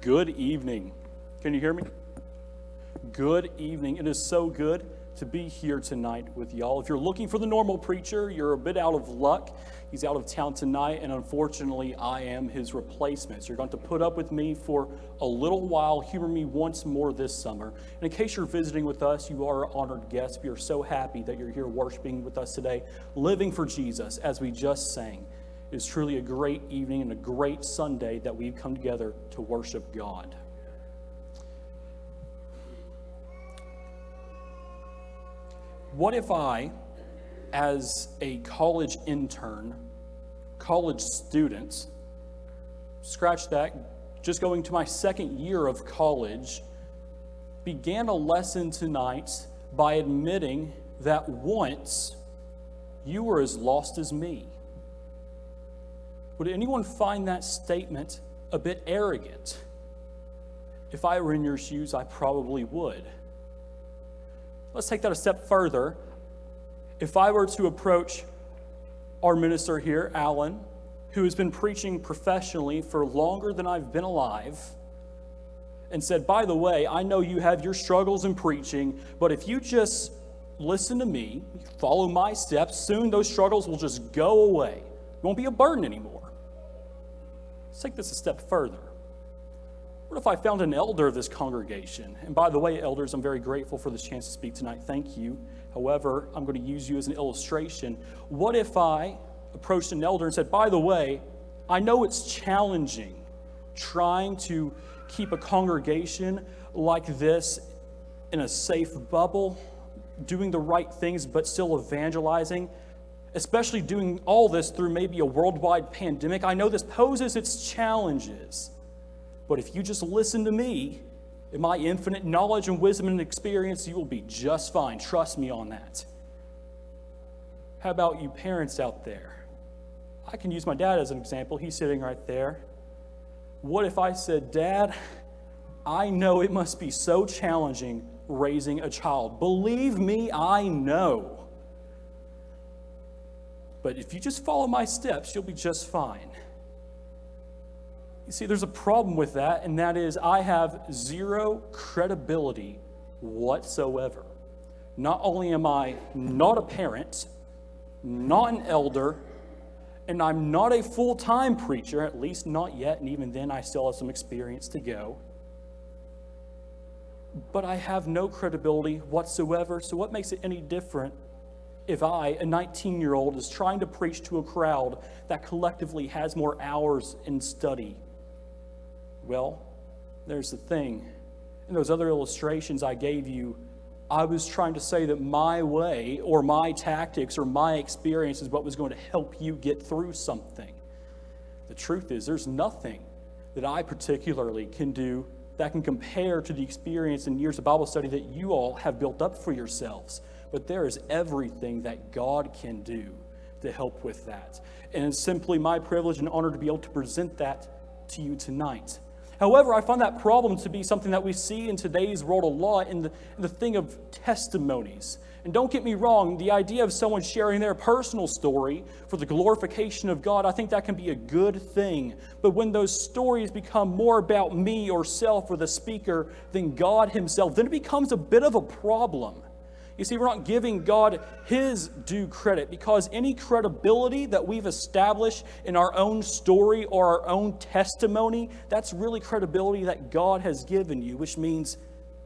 Good evening. Can you hear me? Good evening. It is so good to be here tonight with y'all. If you're looking for the normal preacher, you're a bit out of luck. He's out of town tonight, and unfortunately, I am his replacement. So you're going to put up with me for a little while, humor me once more this summer. And in case you're visiting with us, you are an honored guest. We are so happy that you're here worshiping with us today, living for Jesus, as we just sang. It is truly a great evening and a great Sunday that we've come together to worship God. What if I, as a college intern, college student, scratch that, just going to my second year of college, began a lesson tonight by admitting that once you were as lost as me? Would anyone find that statement a bit arrogant? If I were in your shoes, I probably would. Let's take that a step further. If I were to approach our minister here, Alan, who has been preaching professionally for longer than I've been alive, and said, by the way, I know you have your struggles in preaching, but if you just listen to me, follow my steps, soon those struggles will just go away. It won't be a burden anymore. Let's take this a step further. What if I found an elder of this congregation? And by the way, elders, I'm very grateful for this chance to speak tonight. Thank you. However, I'm going to use you as an illustration. What if I approached an elder and said, by the way, I know it's challenging trying to keep a congregation like this in a safe bubble, doing the right things, but still evangelizing, especially doing all this through maybe a worldwide pandemic. I know this poses its challenges. But if you just listen to me, in my infinite knowledge and wisdom and experience, you will be just fine. Trust me on that. How about you parents out there? I can use my dad as an example. He's sitting right there. What if I said, Dad, I know it must be so challenging raising a child. Believe me, I know. But if you just follow my steps, you'll be just fine. You see, there's a problem with that, and that is I have zero credibility whatsoever. Not only am I not a parent, not an elder, and I'm not a full-time preacher, at least not yet, and even then I still have some experience to go. But I have no credibility whatsoever, so what makes it any different if I, a 19-year-old, is trying to preach to a crowd that collectively has more hours in study? Well, there's the thing. In those other illustrations I gave you, I was trying to say that my way or my tactics or my experience is what was going to help you get through something. The truth is, there's nothing that I particularly can do that can compare to the experience and years of Bible study that you all have built up for yourselves. But there is everything that God can do to help with that. And it's simply my privilege and honor to be able to present that to you tonight. However, I find that problem to be something that we see in today's world a lot in the thing of testimonies. And don't get me wrong, the idea of someone sharing their personal story for the glorification of God, I think that can be a good thing. But when those stories become more about me or self or the speaker than God himself, then it becomes a bit of a problem. You see, we're not giving God his due credit, because any credibility that we've established in our own story or our own testimony, that's really credibility that God has given you, which means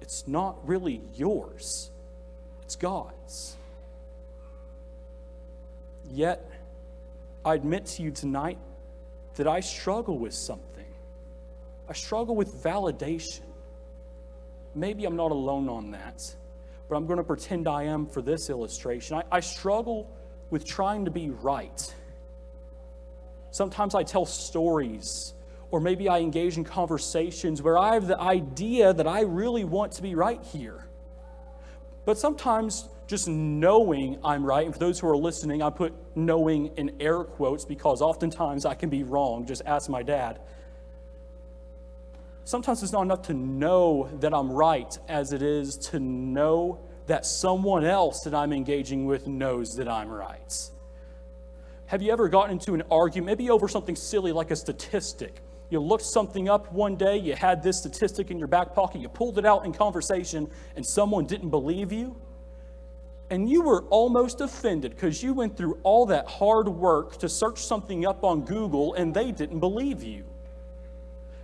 it's not really yours. It's God's. Yet, I admit to you tonight that I struggle with something. I struggle with validation. Maybe I'm not alone on that, but I'm going to pretend I am for this illustration. I struggle with trying to be right. Sometimes I tell stories, or maybe I engage in conversations where I have the idea that I really want to be right here. But sometimes just knowing I'm right, and for those who are listening, I put knowing in air quotes because oftentimes I can be wrong. Just ask my dad. Sometimes it's not enough to know that I'm right as it is to know that someone else that I'm engaging with knows that I'm right. Have you ever gotten into an argument, maybe over something silly like a statistic, You looked something up one day, you had this statistic in your back pocket, you pulled it out in conversation, and someone didn't believe you. And you were almost offended because you went through all that hard work to search something up on Google and they didn't believe you.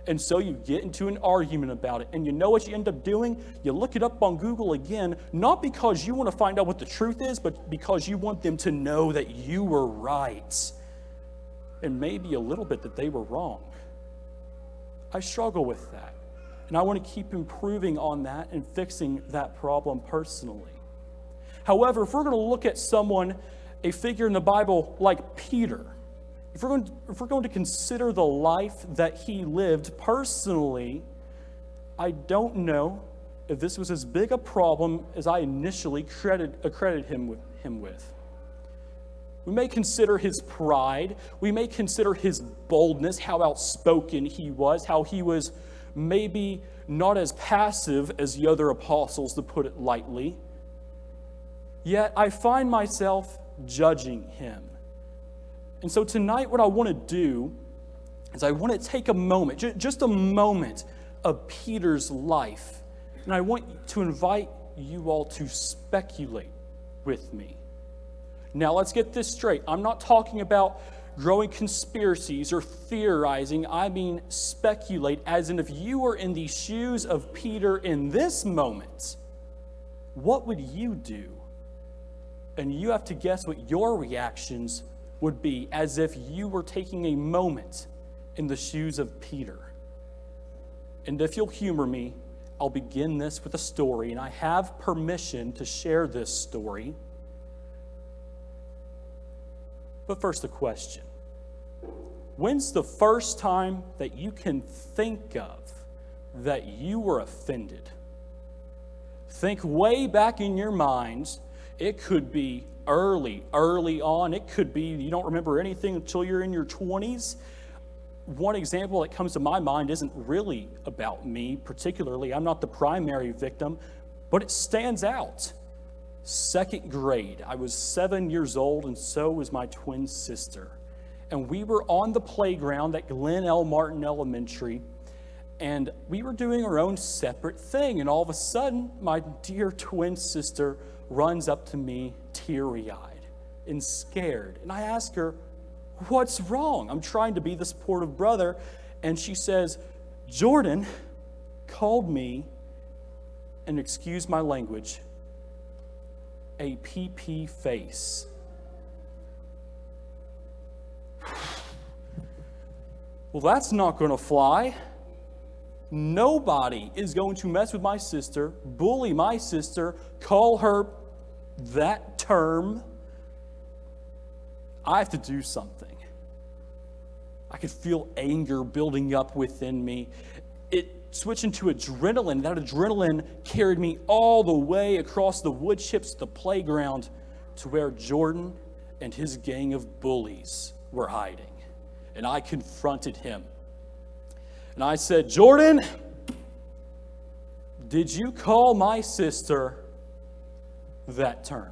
And so you get into an argument about it. And you know what you end up doing? You look it up on Google again, not because you want to find out what the truth is, but because you want them to know that you were right. And maybe a little bit that they were wrong. I struggle with that. And I want to keep improving on that and fixing that problem personally. However, if we're going to look at someone, a figure in the Bible like Peter, if we're going to consider the life that he lived personally, I don't know if this was as big a problem as I initially accredited him with. We may consider his pride. We may consider his boldness, how outspoken he was, how he was maybe not as passive as the other apostles, to put it lightly. Yet I find myself judging him. And so tonight what I want to do is I want to take a moment, just a moment of Peter's life. And I want to invite you all to speculate with me. Now let's get this straight. I'm not talking about growing conspiracies or theorizing. I mean speculate, as in if you were in the shoes of Peter in this moment, what would you do? And you have to guess what your reactions would be as if you were taking a moment in the shoes of Peter. And if you'll humor me, I'll begin this with a story, and I have permission to share this story. But first, a question. When's the first time that you can think of that you were offended? Think way back in your minds. It could be early on. It could be you don't remember anything until you're in your 20s. One example that comes to my mind isn't really about me particularly. I'm not the primary victim, but it stands out. Second grade. I was 7 years old, and so was my twin sister. And we were on the playground at Glen L. Martin Elementary, and we were doing our own separate thing. And all of a sudden, my dear twin sister runs up to me teary-eyed and scared. And I ask her, "What's wrong?" I'm trying to be the supportive brother. And she says, "Jordan called me," and excuse my language, "a PP face." Well, that's not going to fly. Nobody is going to mess with my sister, bully my sister, call her that term. I have to do something. I could feel anger building up within me. It switched into adrenaline. That adrenaline carried me all the way across the wood chips to the playground to where Jordan and his gang of bullies were hiding. And I confronted him. And I said, "Jordan, did you call my sister that term?"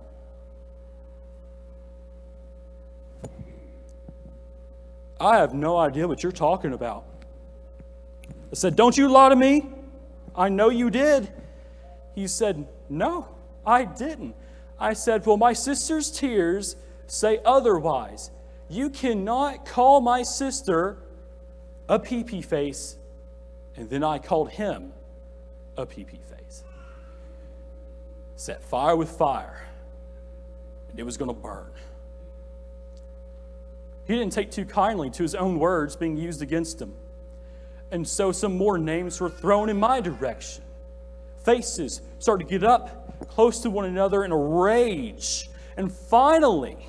"I have no idea what you're talking about." I said, "Don't you lie to me. I know you did." He said, "No, I didn't." I said, "Well, my sister's tears say otherwise. You cannot call my sister a PP face." And then I called him a PP face. Set fire with fire, and it was going to burn. He didn't take too kindly to his own words being used against him. And so some more names were thrown in my direction. Faces started to get up close to one another in a rage. And finally,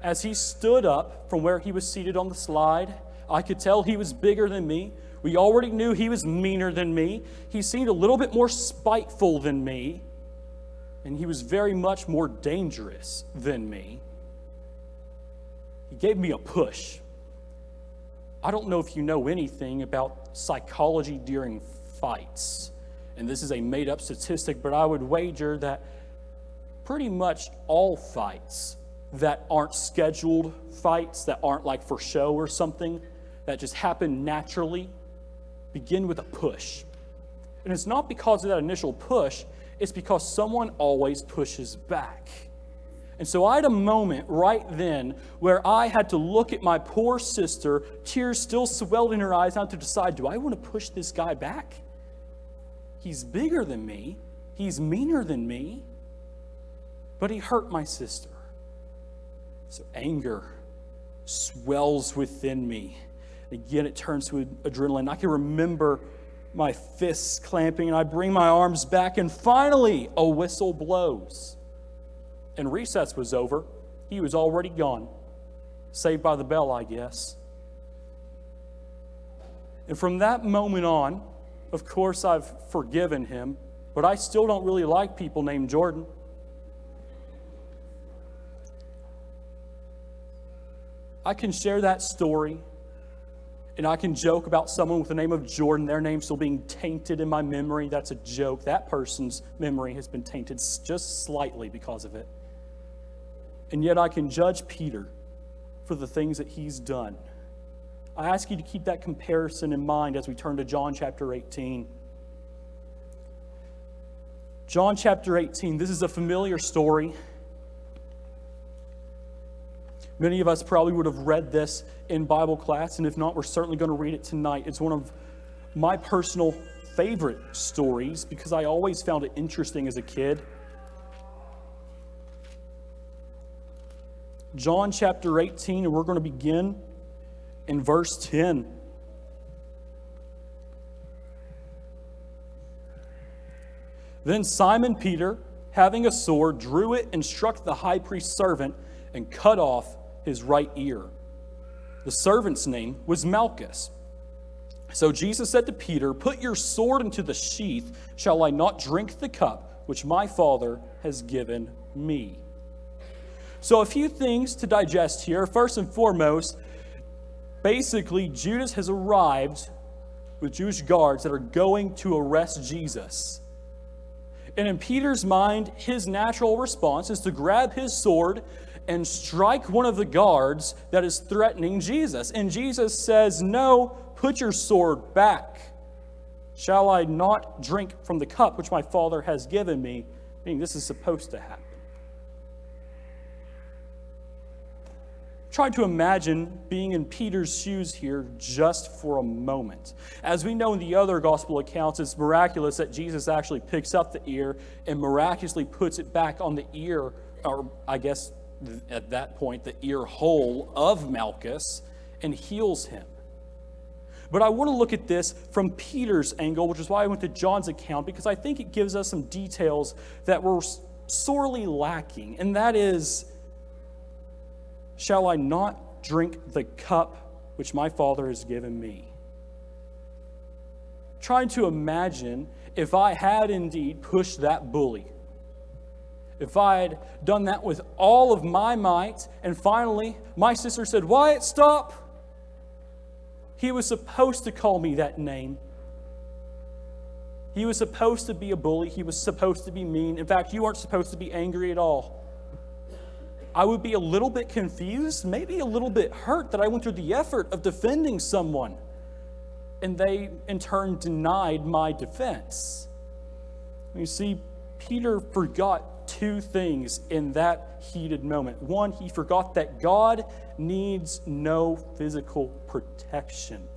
as he stood up from where he was seated on the slide, I could tell he was bigger than me. We already knew he was meaner than me. He seemed a little bit more spiteful than me. And he was very much more dangerous than me. He gave me a push. I don't know if you know anything about psychology during fights. And this is a made-up statistic, but I would wager that pretty much all fights that aren't scheduled fights, that aren't like for show or something, that just happen naturally begin with a push. And it's not because of that initial push, it's because someone always pushes back. And so I had a moment right then where I had to look at my poor sister, tears still swelled in her eyes, and I had to decide, do I want to push this guy back? He's bigger than me. He's meaner than me. But he hurt my sister. So anger swells within me. Again, it turns to adrenaline. I can remember my fists clamping, and I bring my arms back, and finally a whistle blows. And recess was over. He was already gone. Saved by the bell, I guess. And from that moment on, of course, I've forgiven him, but I still don't really like people named Jordan. I can share that story, and I can joke about someone with the name of Jordan, their name still being tainted in my memory. That's a joke. That person's memory has been tainted just slightly because of it. And yet I can judge Peter for the things that he's done. I ask you to keep that comparison in mind as we turn to John chapter 18. John chapter 18, this is a familiar story. Many of us probably would have read this in Bible class, and if not, we're certainly going to read it tonight. It's one of my personal favorite stories because I always found it interesting as a kid. John chapter 18, and we're going to begin in verse 10. Then Simon Peter, having a sword, drew it and struck the high priest's servant and cut off his right ear. The servant's name was Malchus. So Jesus said to Peter, "Put your sword into the sheath. Shall I not drink the cup which my Father has given me?" So a few things to digest here. First and foremost, basically Judas has arrived with Jewish guards that are going to arrest Jesus. And in Peter's mind, his natural response is to grab his sword and strike one of the guards that is threatening Jesus. And Jesus says, "No, put your sword back. Shall I not drink from the cup which my Father has given me?" Meaning this is supposed to happen. Try to imagine being in Peter's shoes here just for a moment. As we know in the other gospel accounts, it's miraculous that Jesus actually picks up the ear and miraculously puts it back on the ear, or I guess at that point, the ear hole of Malchus, and heals him. But I want to look at this from Peter's angle, which is why I went to John's account, because I think it gives us some details that were sorely lacking, and that is, shall I not drink the cup which my Father has given me? Trying to imagine if I had indeed pushed that bully, if I had done that with all of my might, and finally my sister said, "Wyatt, stop." He was supposed to call me that name. He was supposed to be a bully. He was supposed to be mean. In fact, you weren't supposed to be angry at all. I would be a little bit confused, maybe a little bit hurt that I went through the effort of defending someone, and they in turn denied my defense. You see, Peter forgot two things in that heated moment. One, he forgot that God needs no physical protection.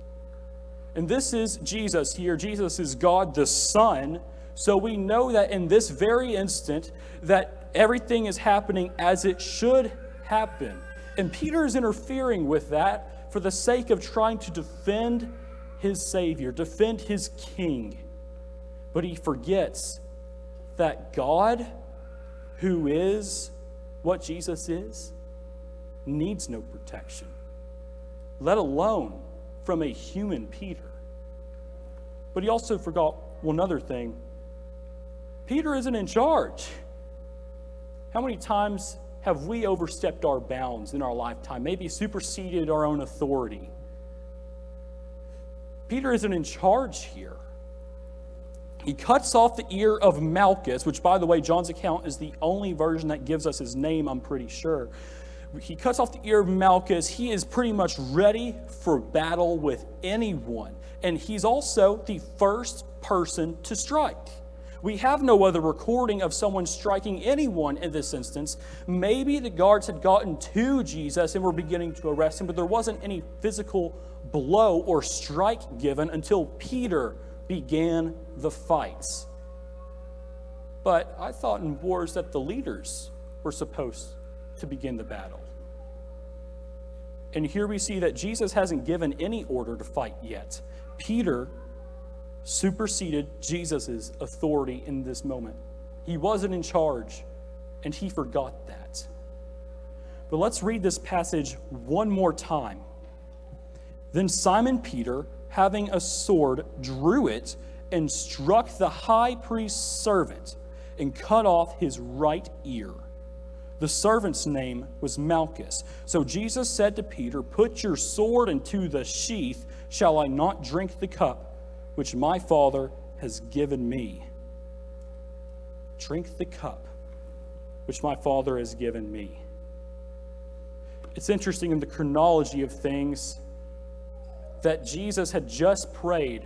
And this is Jesus here. Jesus is God the Son. So we know that in this very instant that everything is happening as it should happen. And Peter is interfering with that for the sake of trying to defend his Savior, defend his King. But he forgets that God, who is what Jesus is, needs no protection, let alone from a human Peter. But he also forgot one other thing. Peter isn't in charge. How many times have we overstepped our bounds in our lifetime, maybe superseded our own authority? Peter isn't in charge here. He cuts off the ear of Malchus, which, by the way, John's account is the only version that gives us his name, I'm pretty sure. he cuts off the ear of Malchus. He is pretty much ready for battle with anyone. And he's also the first person to strike. We have no other recording of someone striking anyone in this instance. Maybe the guards had gotten to Jesus and were beginning to arrest him, but there wasn't any physical blow or strike given until Peter began the fights. But I thought in wars that the leaders were supposed to begin the battle. And here we see that Jesus hasn't given any order to fight yet. Peter superseded Jesus' authority in this moment. He wasn't in charge, and he forgot that. But let's read this passage one more time. Then Simon Peter, having a sword, drew it and struck the high priest's servant and cut off his right ear. The servant's name was Malchus. So Jesus said to Peter, "Put your sword into the sheath. Shall I not drink the cup which my Father has given me?" Drink the cup which my Father has given me. It's interesting in the chronology of things that Jesus had just prayed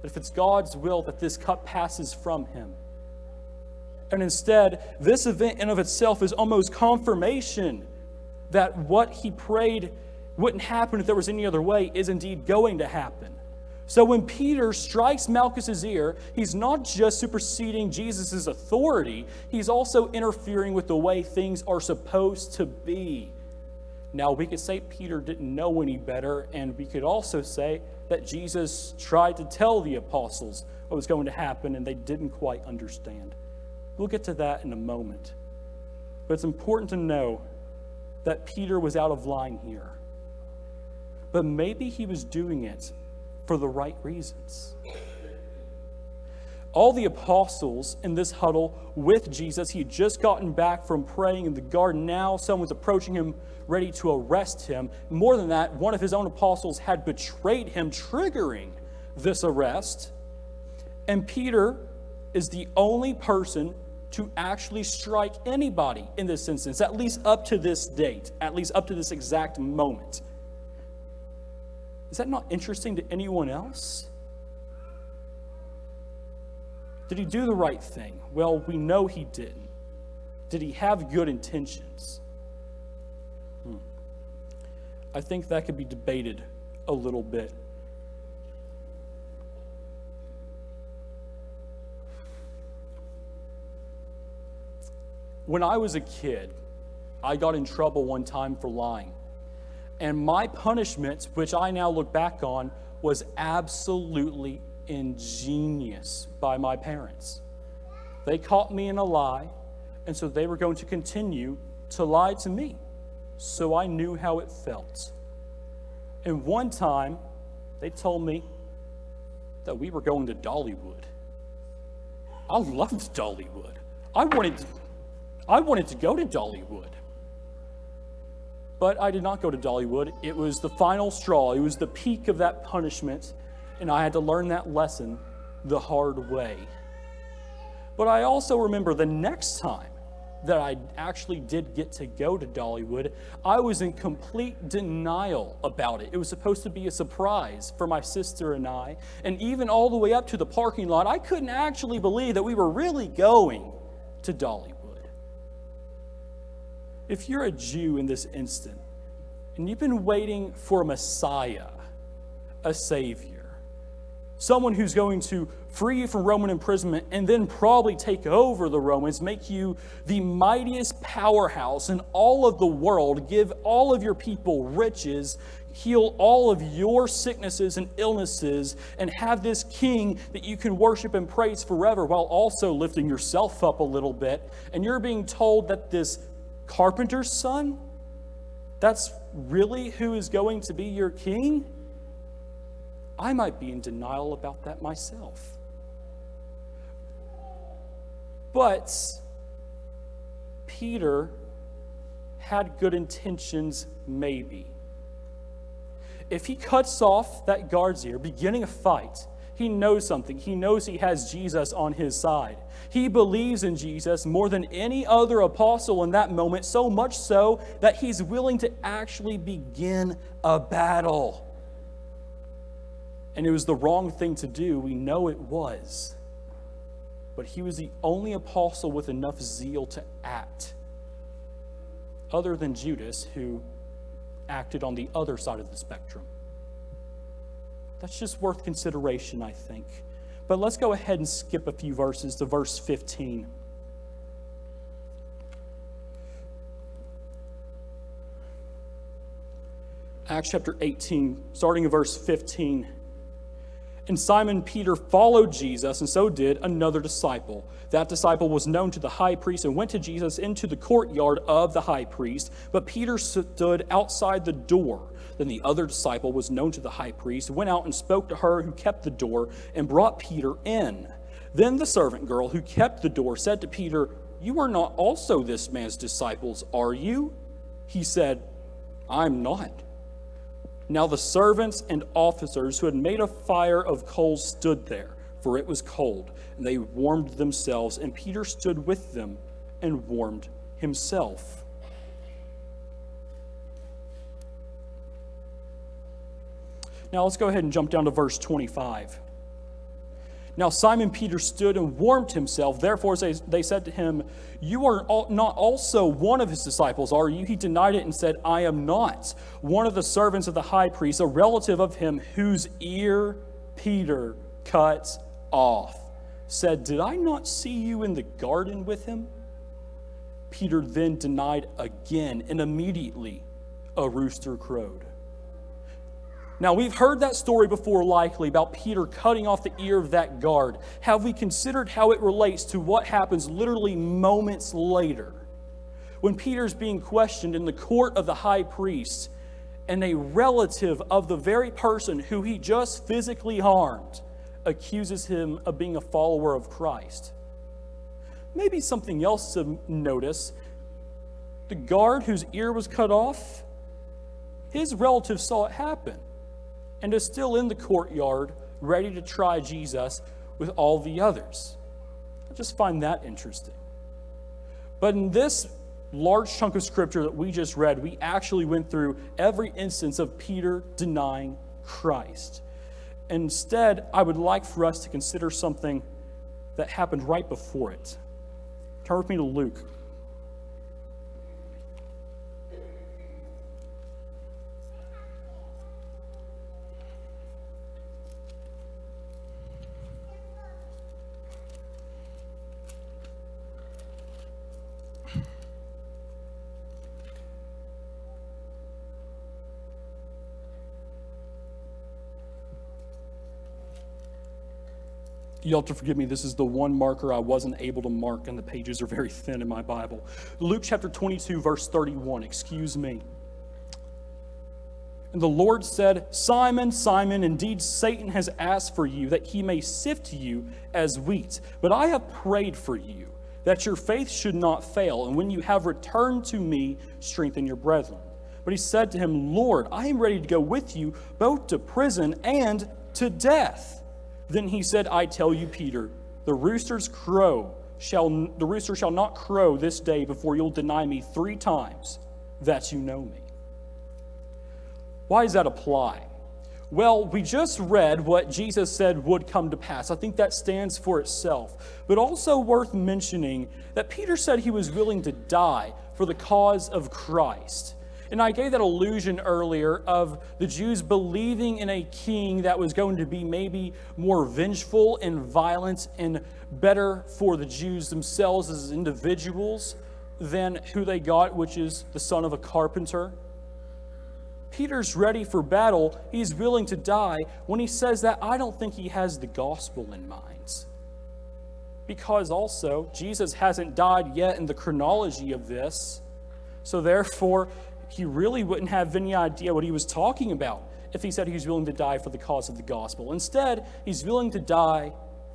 that if it's God's will that this cup passes from him. And instead, this event in of itself is almost confirmation that what he prayed wouldn't happen if there was any other way is indeed going to happen. So when Peter strikes Malchus's ear, he's not just superseding Jesus' authority, he's also interfering with the way things are supposed to be. Now, we could say Peter didn't know any better, and we could also say that Jesus tried to tell the apostles what was going to happen, and they didn't quite understand. We'll get to that in a moment. But it's important to know that Peter was out of line here. But maybe he was doing it for the right reasons. All the apostles in this huddle with Jesus, he had just gotten back from praying in the garden. Now someone's approaching him, ready to arrest him. More than that, one of his own apostles had betrayed him, triggering this arrest. And Peter is the only person to actually strike anybody in this instance, at least up to this date, at least up to this exact moment. Is that not interesting to anyone else? Did he do the right thing? Well, we know he didn't. Did he have good intentions? I think that could be debated a little bit. When I was a kid, I got in trouble one time for lying. And my punishment, which I now look back on, was absolutely ingenious by my parents. They caught me in a lie, and so they were going to continue to lie to me. So I knew how it felt. And one time, they told me that we were going to Dollywood. I loved Dollywood. I wanted to go to Dollywood. But I did not go to Dollywood. It was the final straw. It was the peak of that punishment, and I had to learn that lesson the hard way. But I also remember the next time that I actually did get to go to Dollywood, I was in complete denial about it. It was supposed to be a surprise for my sister and I, and even all the way up to the parking lot, I couldn't actually believe that we were really going to Dollywood. If you're a Jew in this instant, and you've been waiting for a Messiah, a Savior, someone who's going to free you from Roman imprisonment and then probably take over the Romans, make you the mightiest powerhouse in all of the world, give all of your people riches, heal all of your sicknesses and illnesses, and have this king that you can worship and praise forever while also lifting yourself up a little bit, and you're being told that this carpenter's son, that's really who is going to be your king? I might be in denial about that myself. But Peter had good intentions, maybe. If he cuts off that guard's ear, beginning a fight, He knows something. He knows he has Jesus on his side. He believes in Jesus more than any other apostle in that moment, so much so that he's willing to actually begin a battle. And it was the wrong thing to do. We know it was. But he was the only apostle with enough zeal to act, other than Judas, who acted on the other side of the spectrum. That's just worth consideration, I think. But let's go ahead and skip a few verses to verse 15. Acts chapter 18, starting in verse 15. And Simon Peter followed Jesus, and so did another disciple. That disciple was known to the high priest and went to Jesus into the courtyard of the high priest. But Peter stood outside the door. Then the other disciple was known to the high priest, went out and spoke to her who kept the door, and brought Peter in. Then the servant girl who kept the door said to Peter, "You are not also this man's disciples, are you?" He said, "I'm not." Now the servants and officers who had made a fire of coals stood there, for it was cold, and they warmed themselves, and Peter stood with them and warmed himself. Now let's go ahead and jump down to verse 25. Now Simon Peter stood and warmed himself. Therefore they said to him, "You are not also one of his disciples, are you?" He denied it and said, "I am not." One of the servants of the high priest, a relative of him whose ear Peter cut off, said, "Did I not see you in the garden with him?" Peter then denied again, and immediately a rooster crowed. Now, we've heard that story before, likely, about Peter cutting off the ear of that guard. Have we considered how it relates to what happens literally moments later when Peter's being questioned in the court of the high priest, and a relative of the very person who he just physically harmed accuses him of being a follower of Christ? Maybe something else to notice. The guard whose ear was cut off, his relative saw it happen, and is still in the courtyard, ready to try Jesus with all the others. I just find that interesting. But in this large chunk of scripture that we just read, we actually went through every instance of Peter denying Christ. Instead, I would like for us to consider something that happened right before it. Turn with me to Luke. You'll have to forgive me, this is the one marker I wasn't able to mark, and the pages are very thin in my Bible. Luke chapter 22, verse 31, excuse me. And the Lord said, "Simon, Simon, indeed Satan has asked for you, that he may sift you as wheat. But I have prayed for you, that your faith should not fail, and when you have returned to me, strengthen your brethren." But he said to him, "Lord, I am ready to go with you, both to prison and to death." Then he said, "I tell you, Peter, the rooster shall not crow this day before you'll deny me 3 times that you know me." Why does that apply? Well, we just read what Jesus said would come to pass. I think that stands for itself. But also worth mentioning that Peter said he was willing to die for the cause of Christ. And I gave that illusion earlier of the Jews believing in a king that was going to be maybe more vengeful and violent and better for the Jews themselves as individuals than who they got, which is the son of a carpenter. Peter's ready for battle. He's willing to die. When he says that, I don't think he has the gospel in mind. Because also, Jesus hasn't died yet in the chronology of this. So therefore, he really wouldn't have any idea what he was talking about if he said he's willing to die for the cause of the gospel. Instead, he's willing to die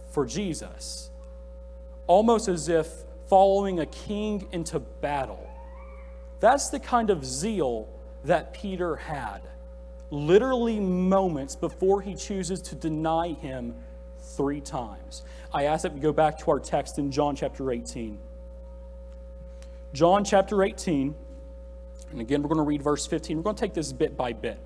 for Jesus, almost as if following a king into battle. That's the kind of zeal that Peter had, literally moments before he chooses to deny him 3 times. I ask that we go back to our text in John chapter 18. John chapter 18, and again, we're going to read verse 15. We're going to take this bit by bit.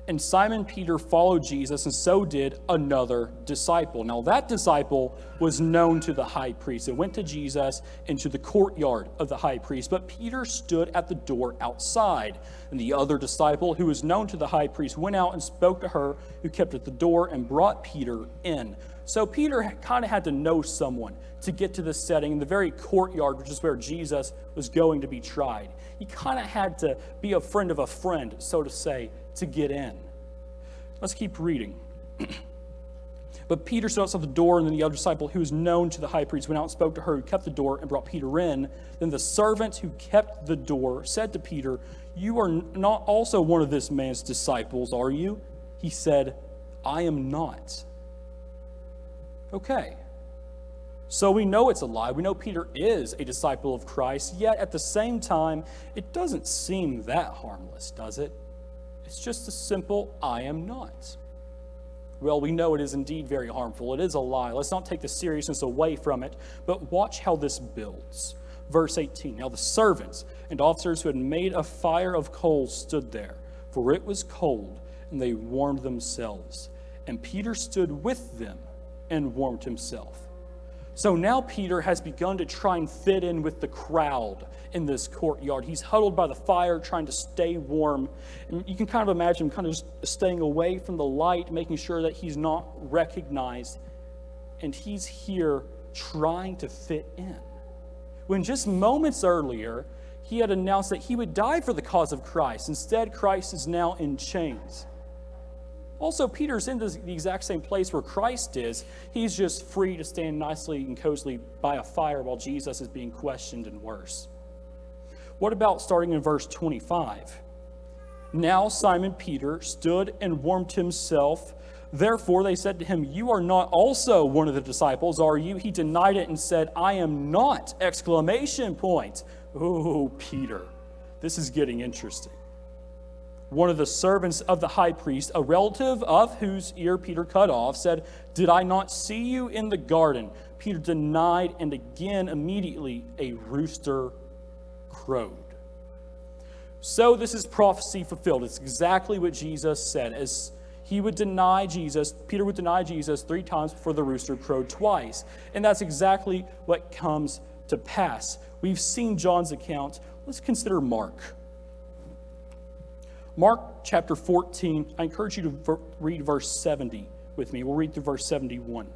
And Simon Peter followed Jesus, and so did another disciple. Now, that disciple was known to the high priest. It went to Jesus into the courtyard of the high priest. But Peter stood at the door outside. And the other disciple, who was known to the high priest, went out and spoke to her who kept at the door and brought Peter in. So Peter kind of had to know someone to get to this setting in the very courtyard, which is where Jesus was going to be tried. He kind of had to be a friend of a friend, so to say, to get in. Let's keep reading. But Peter stood outside the door, and then the other disciple, who was known to the high priest, went out and spoke to her who kept the door and brought Peter in. Then the servant who kept the door said to Peter, "You are not also one of this man's disciples, are you?" He said, "I am not." Okay. So we know it's a lie. We know Peter is a disciple of Christ, yet at the same time, it doesn't seem that harmless, does it? It's just a simple, "I am not." Well, we know it is indeed very harmful. It is a lie. Let's not take the seriousness away from it, but watch how this builds. Verse 18, "Now the servants and officers who had made a fire of coals stood there, for it was cold, and they warmed themselves. And Peter stood with them and warmed himself." So now Peter has begun to try and fit in with the crowd in this courtyard. He's huddled by the fire, trying to stay warm. And you can kind of imagine him kind of just staying away from the light, making sure that he's not recognized. And he's here trying to fit in. When just moments earlier, he had announced that he would die for the cause of Christ. Instead, Christ is now in chains. Also, Peter's in the exact same place where Christ is. He's just free to stand nicely and cozily by a fire while Jesus is being questioned and worse. What about starting in verse 25? "Now Simon Peter stood and warmed himself. Therefore they said to him, 'You are not also one of the disciples, are you?' He denied it and said, 'I am not!' Exclamation point. Oh, Peter, this is getting interesting. One of the servants of the high priest, a relative of whose ear Peter cut off, said, 'Did I not see you in the garden?' Peter denied, and again immediately a rooster crowed." So this is prophecy fulfilled. It's exactly what Jesus said. As he would deny Jesus, Peter would deny Jesus 3 times before the rooster crowed twice. And that's exactly what comes to pass. We've seen John's account. Let's consider Mark. Mark chapter 14, I encourage you to read verse 70 with me. We'll read through verse 71.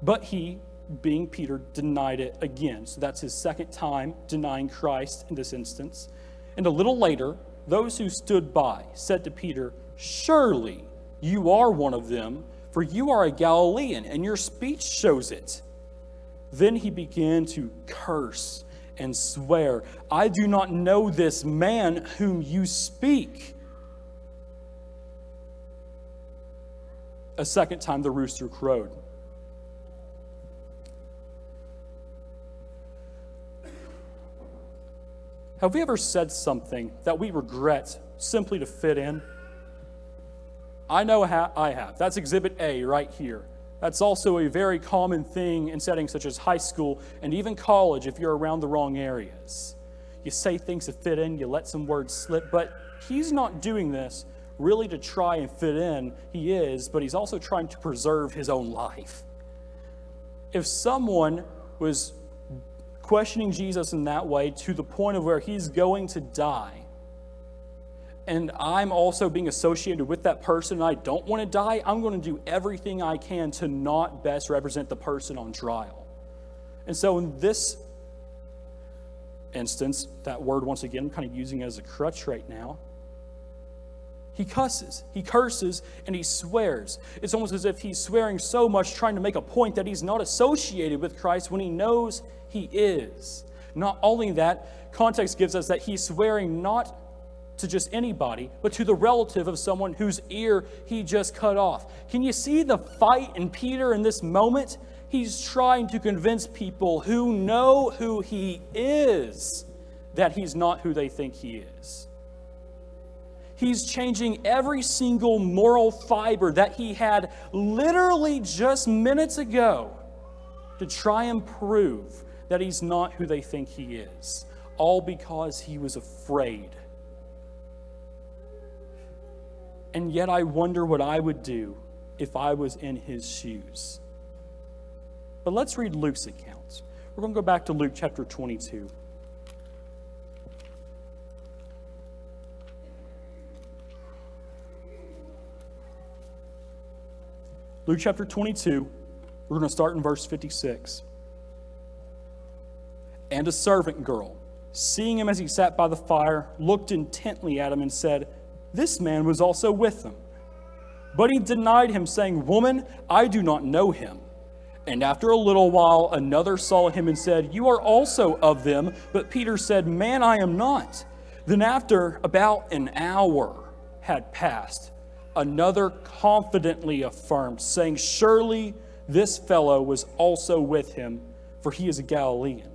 "But he, being Peter, denied it again." So that's his second time denying Christ in this instance. "And a little later, those who stood by said to Peter, 'Surely you are one of them, for you are a Galilean, and your speech shows it.' Then he began to curse and swear, 'I do not know this man whom you speak.' A second time the rooster crowed. Have we ever said something that we regret simply to fit in? I know I have. That's exhibit A right here. That's also a very common thing in settings such as high school and even college if you're around the wrong areas. You say things to fit in, you let some words slip, but he's not doing this really to try and fit in. He is, but he's also trying to preserve his own life. If someone was questioning Jesus in that way to the point of where he's going to die, and I'm also being associated with that person and I don't want to die, I'm going to do everything I can to not best represent the person on trial. And so in this instance, that word once again I'm kind of using as a crutch right now, he cusses, he curses, and he swears. It's almost as if he's swearing so much, trying to make a point that he's not associated with Christ when he knows he is. Not only that, context gives us that he's swearing not to just anybody, but to the relative of someone whose ear he just cut off. Can you see the fight in Peter in this moment? He's trying to convince people who know who he is that he's not who they think he is. He's changing every single moral fiber that he had literally just minutes ago to try and prove that he's not who they think he is, all because he was afraid. And yet I wonder what I would do if I was in his shoes. But let's read Luke's account. We're going to go back to Luke chapter 22. Luke chapter 22, we're going to start in verse 56. And a servant girl, seeing him as he sat by the fire, looked intently at him and said, "This man was also with them." But he denied him, saying, "Woman, I do not know him." And after a little while, another saw him and said, "You are also of them." But Peter said, "Man, I am not." Then after about an hour had passed, another confidently affirmed, saying, "Surely this fellow was also with him, for he is a Galilean."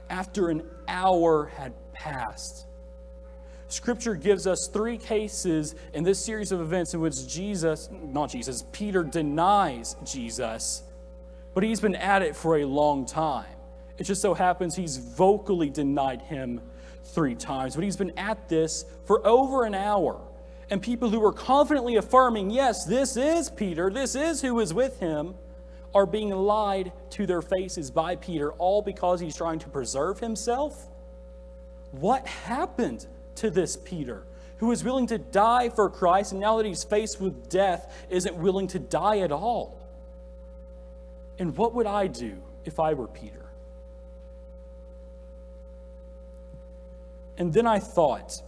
After an hour had passed, Scripture gives us three cases in this series of events in which Peter denies Jesus, but he's been at it for a long time. It just so happens he's vocally denied him 3 times, but he's been at this for over an hour. And people who are confidently affirming, yes, this is Peter, this is who is with him, are being lied to their faces by Peter, all because he's trying to preserve himself. What happened to this Peter, who is willing to die for Christ, and now that he's faced with death, isn't willing to die at all? And what would I do if I were Peter? And then I thought,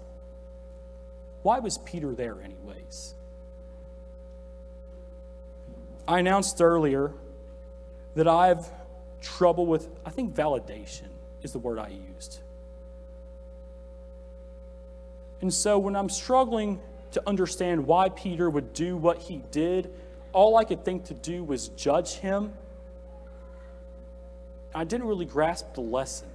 why was Peter there anyways? I announced earlier that I have trouble with, I think validation is the word I used. And so when I'm struggling to understand why Peter would do what he did, all I could think to do was judge him. I didn't really grasp the lesson.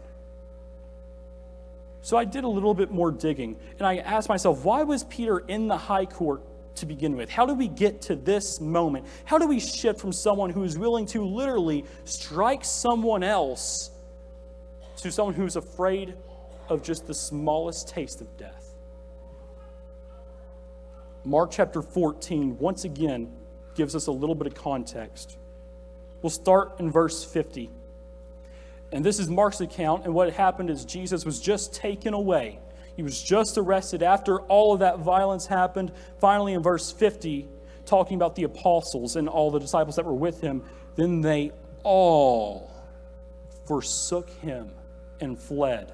So I did a little bit more digging, and I asked myself, why was Peter in the high court to begin with? How do we get to this moment? How do we shift from someone who is willing to literally strike someone else to someone who's afraid of just the smallest taste of death? Mark chapter 14, once again, gives us a little bit of context. We'll start in verse 50. And this is Mark's account, and what happened is Jesus was just taken away. He was just arrested after all of that violence happened. Finally, in verse 50, talking about the apostles and all the disciples that were with him, then they all forsook him and fled.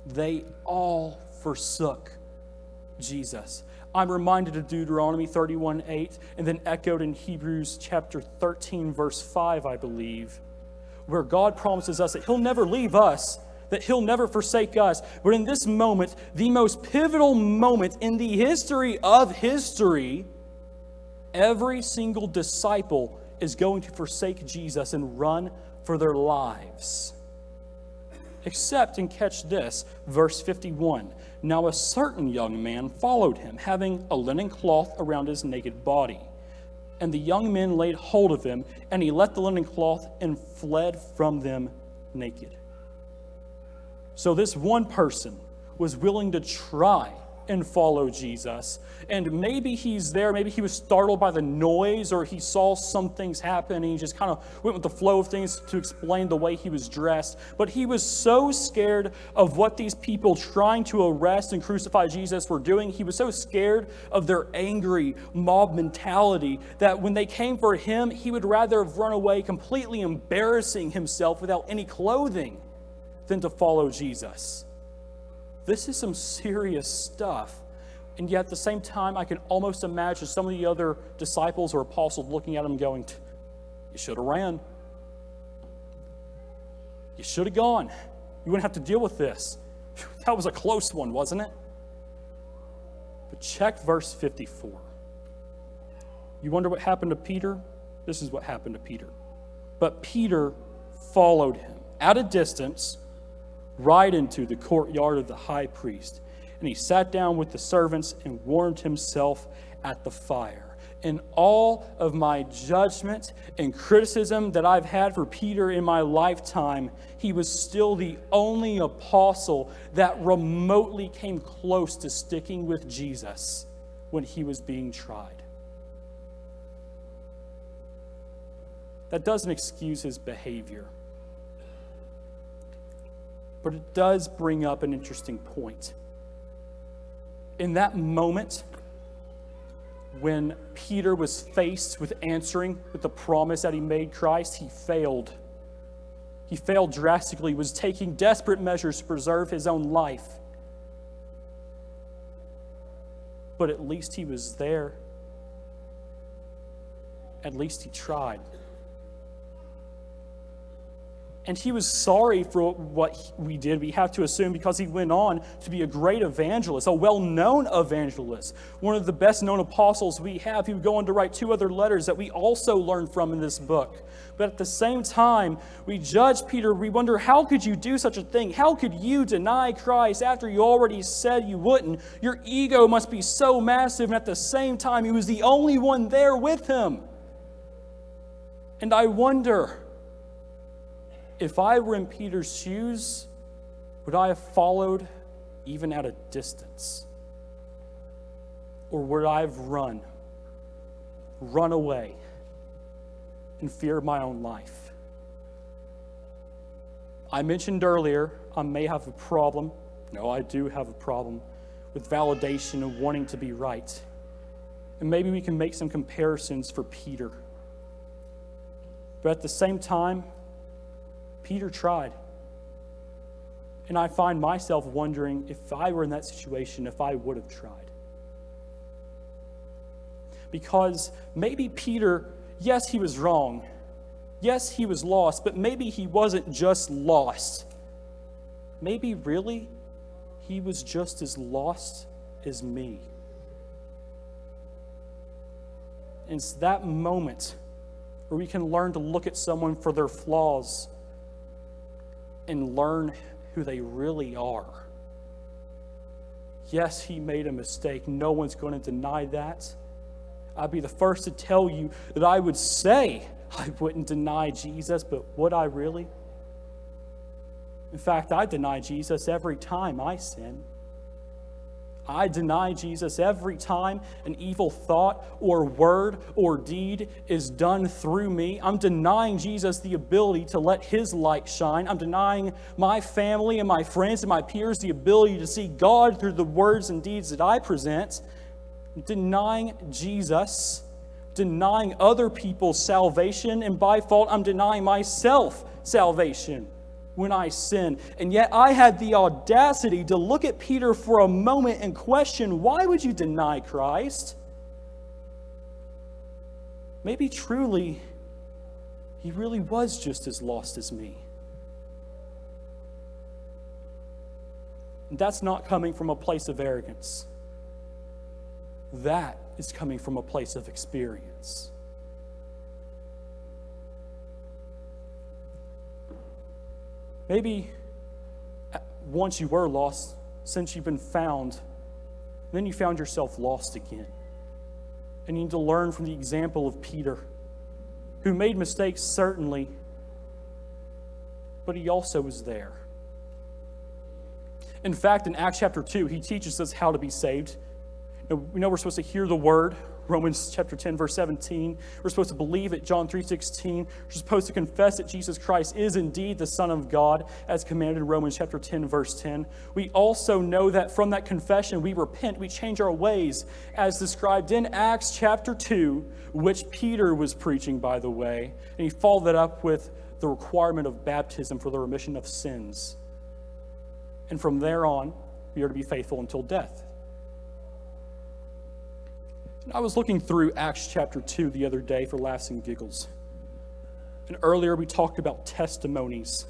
They all forsook Jesus. I'm reminded of Deuteronomy 31:8, and then echoed in Hebrews chapter 13, verse 5, I believe, where God promises us that he'll never leave us, that he'll never forsake us. But in this moment, the most pivotal moment in the history of history, every single disciple is going to forsake Jesus and run for their lives. Except, and catch this, verse 51. Now a certain young man followed him, having a linen cloth around his naked body. And the young men laid hold of him, and he let the linen cloth and fled from them naked. So this one person was willing to try and follow Jesus. And maybe he's there, maybe he was startled by the noise, or he saw some things happen, and he just kind of went with the flow of things to explain the way he was dressed. But he was so scared of what these people trying to arrest and crucify Jesus were doing. He was so scared of their angry mob mentality that when they came for him, he would rather have run away, completely embarrassing himself without any clothing, than to follow Jesus. This is some serious stuff. And yet at the same time, I can almost imagine some of the other disciples or apostles looking at him going, you should have ran. You should have gone. You wouldn't have to deal with this. That was a close one, wasn't it? But check verse 54. You wonder what happened to Peter? This is what happened to Peter. But Peter followed him at a distance, right into the courtyard of the high priest. and he sat down with the servants and warmed himself at the fire. In all of my judgment and criticism that I've had for Peter in my lifetime, he was still the only apostle that remotely came close to sticking with Jesus when he was being tried. That doesn't excuse his behavior, but it does bring up an interesting point. In that moment, when Peter was faced with answering with the promise that he made Christ, he failed. He failed drastically, was taking desperate measures to preserve his own life. But at least he was there. At least he tried. And he was sorry for what we did, we have to assume, because he went on to be a great evangelist, a well-known evangelist, one of the best-known apostles we have. He would go on to write 2 other letters that we also learn from in this book. But at the same time, we judge Peter. We wonder, how could you do such a thing? How could you deny Christ after you already said you wouldn't? Your ego must be so massive, and at the same time, he was the only one there with him. And I wonder, if I were in Peter's shoes, would I have followed even at a distance? Or would I have run away in fear of my own life? I mentioned earlier, I may have a problem. No, I do have a problem with validation and wanting to be right. And maybe we can make some comparisons for Peter. But at the same time, Peter tried. And I find myself wondering, if I were in that situation, if I would have tried. Because maybe Peter, yes, he was wrong. Yes, he was lost, but maybe he wasn't just lost. Maybe really he was just as lost as me. And it's that moment where we can learn to look at someone for their flaws and learn who they really are. Yes, he made a mistake. No one's going to deny that. I'd be the first to tell you that I would say I wouldn't deny Jesus, but would I really? In fact, I deny Jesus every time I sin. I deny Jesus every time an evil thought or word or deed is done through me. I'm denying Jesus the ability to let his light shine. I'm denying my family and my friends and my peers the ability to see God through the words and deeds that I present. I'm denying Jesus, denying other people's salvation, and by fault, I'm denying myself salvation when I sin. And yet I had the audacity to look at Peter for a moment and question, why would you deny Christ? Maybe truly, he really was just as lost as me. And that's not coming from a place of arrogance. That is coming from a place of experience. Maybe once you were lost, since you've been found, then you found yourself lost again. And you need to learn from the example of Peter, who made mistakes, certainly, but he also was there. In fact, in Acts chapter 2, he teaches us how to be saved. We know we're supposed to hear the word, Romans chapter 10, verse 17. We're supposed to believe it, John 3:16. We're supposed to confess that Jesus Christ is indeed the Son of God, as commanded in Romans chapter 10, verse 10. We also know that from that confession, we repent, we change our ways, as described in Acts chapter 2, which Peter was preaching, by the way. And he followed that up with the requirement of baptism for the remission of sins. And from there on, we are to be faithful until death. I was looking through Acts chapter 2 the other day for laughs and giggles. And earlier we talked about testimonies.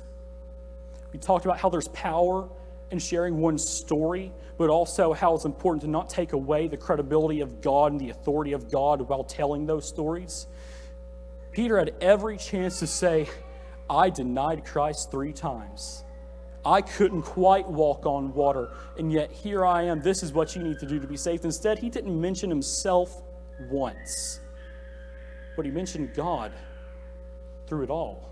We talked about how there's power in sharing one's story, but also how it's important to not take away the credibility of God and the authority of God while telling those stories. Peter had every chance to say, I denied Christ 3 times. I couldn't quite walk on water, and yet here I am. This is what you need to do to be saved. Instead, he didn't mention himself once, but he mentioned God through it all.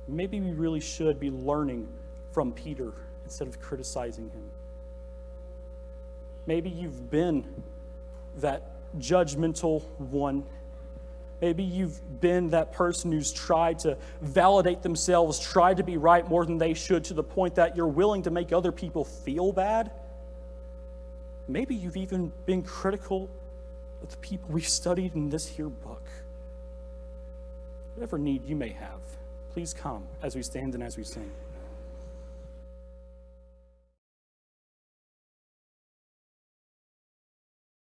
Maybe we really should be learning from Peter instead of criticizing him. Maybe you've been that judgmental one. Maybe you've been that person who's tried to validate themselves, tried to be right more than they should, to the point that you're willing to make other people feel bad. Maybe you've even been critical of the people we've studied in this here book. Whatever need you may have, please come as we stand and as we sing.